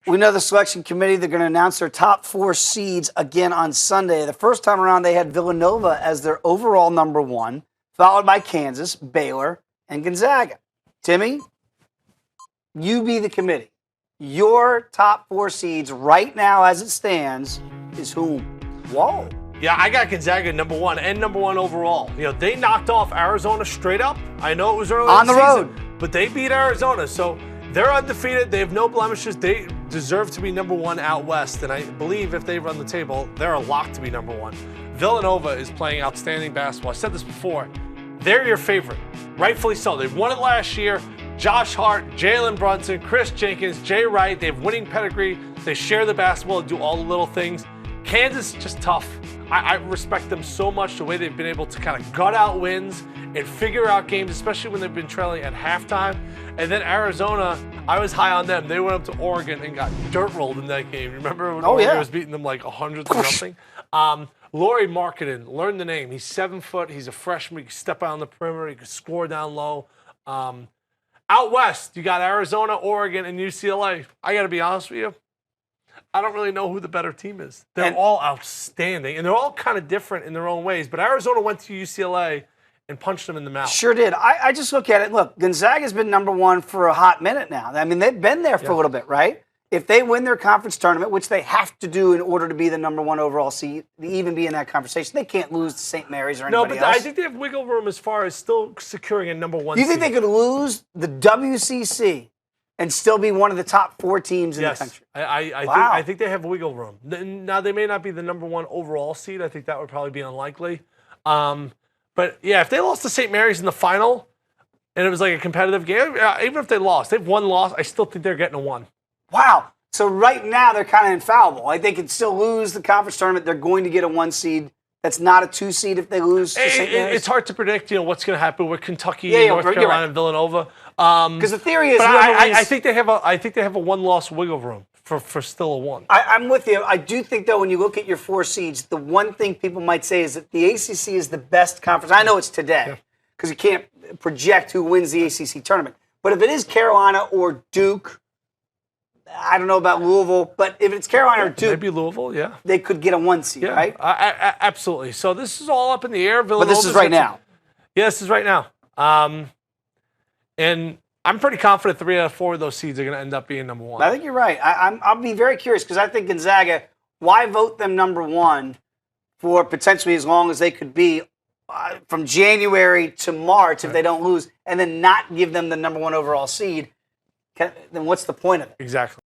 We know the selection committee, they're going to announce their top 4 seeds again on Sunday. The first time around, they had Villanova as their overall number 1, followed by Kansas, Baylor, and Gonzaga. Timmy, you be the committee. Your top 4 seeds right now as it stands is whom? Whoa. Yeah, I got Gonzaga number 1 and number 1 overall. You know, they knocked off Arizona straight up. I know it was early on in the season, road, but they beat Arizona, so they're undefeated. They have no blemishes. They deserve to be number 1 out west, and I believe if they run the table, they're a lock to be number 1. Villanova is playing outstanding basketball. I said this before. They're your favorite, rightfully so. They won it last year. Josh Hart, Jalen Brunson, Chris Jenkins, Jay Wright. They have winning pedigree. They share the basketball and do all the little things. Kansas, just tough. I respect them so much, the way they've been able to kind of gut out wins and figure out games, especially when they've been trailing at halftime. And then Arizona, I was high on them. They went up to Oregon and got dirt rolled in that game. Remember when Oregon was beating them like 100-0? Lauri Markkanen, learn the name. He's 7 foot. He's a freshman. He can step out on the perimeter. He can score down low. Out west, you got Arizona, Oregon, and UCLA. I got to be honest with you. I don't really know who the better team is. They're all outstanding, and they're all kind of different in their own ways. But Arizona went to UCLA and punched them in the mouth. Sure did. I just look at it. Look, Gonzaga's been number 1 for a hot minute now. I mean, they've been there for a little bit, right? If they win their conference tournament, which they have to do in order to be the number 1 overall seed, to even be in that conversation, they can't lose to St. Mary's or anybody else. No, but I think they have wiggle room as far as still securing a number 1 seed. You think they could lose the WCC and still be one of the top 4 teams in the country? I think they have wiggle room. Now, they may not be the number 1 overall seed. I think that would probably be unlikely. But, yeah, if they lost to St. Mary's in the final and it was like a competitive game, even if they lost, they've one loss, I still think they're getting a 1. Wow. So right now they're kind of infallible. Like they could still lose the conference tournament. They're going to get a 1 seed. That's not a 2 seed if they lose to St. Mary's. It's hard to predict, what's going to happen with Kentucky, and North Carolina, and Villanova. Because the theory is, I think they have a 1-loss wiggle room for still a 1. I'm with you. I do think though, when you look at your 4 seeds, the one thing people might say is that the ACC is the best conference. I know it's today because you can't project who wins the ACC tournament. But if it is Carolina or Duke, I don't know about Louisville, but if it's Carolina or Duke, maybe Louisville, they could get a 1 seed, right? Absolutely. So this is all up in the air. But this is right now. Yeah, this is right now. And I'm pretty confident 3 out of 4 of those seeds are going to end up being number 1. I think you're right. I'll be very curious because I think Gonzaga, why vote them number 1 for potentially as long as they could be from January to March if they don't lose, and then not give them the number 1 overall seed? Then what's the point of it? Exactly.